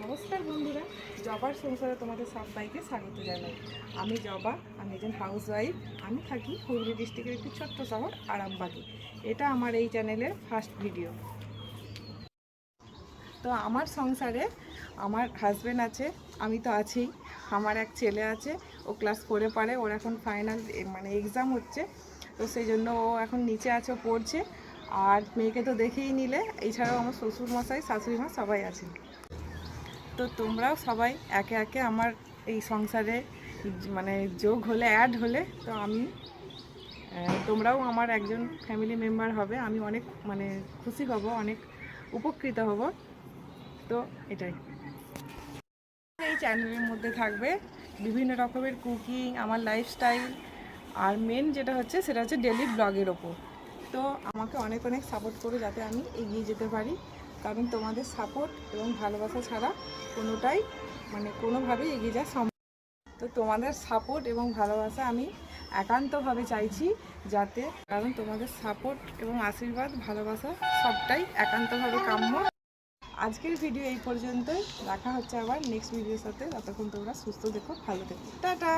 নমস্কার বন্ধুরা, জবার সংসারে তোমাদের সবাইকে স্বাগত জানাই। আমি জবা, আমি একজন হাউসওয়াইফ। আমি থাকি হুগলি ডিস্ট্রিক্টের একটি ছোট্ট শহর আরামবাগে। এটা আমার এই চ্যানেলের ফার্স্ট ভিডিও। তো আমার সংসারে আমার হাজব্যান্ড আছে, আমি তো আছি, আমার এক ছেলে আছে, ও ক্লাস 4-এ পড়ে। ওর এখন ফাইনাল মানে এক্সাম হচ্ছে, তো সেই জন্য ও এখন নিচে আছে, পড়ছে। আর মেয়েকে তো দেখেই নিলে, এছাড়াও আমার শ্বশুরমশাই, শাশুড়িমা সবাই আছে। তো তোমরাও সবাই একে একে আমার এই সংসারে মানে যোগ হলে, অ্যাড হলে, তো আমি তোমরাও আমার একজন ফ্যামিলি মেম্বার হবে। আমি অনেক মানে খুশি হব, অনেক উপকৃত হব। তো এটাই এই চ্যানেলের মধ্যে থাকবে বিভিন্ন রকমের কুকিং, আমার লাইফস্টাইল, আর মেন যেটা হচ্ছে সেটা হচ্ছে ডেলি ব্লগের ওপর। তো আমাকে অনেক অনেক সাপোর্ট করো যাতে আমি এগিয়ে যেতে পারি, কারণ তোমাদের সাপোর্ট এবং ভালোবাসা ছাড়া কোনোটাই মানে কোনোভাবেই এগিয়ে যাওয়া সম্ভব। তো তোমাদের সাপোর্ট এবং ভালোবাসা আমি একান্তভাবে চাইছি যাতে, কারণ তোমাদের সাপোর্ট এবং আশীর্বাদ, ভালোবাসা সবটাই একান্তভাবে কাম্য। আজকের ভিডিও এই পর্যন্তই। দেখা হচ্ছে আবার নেক্সট ভিডিওর সাথে। ততক্ষণ তোমরা সুস্থ থেকো, ভালো থেকো, টাটা।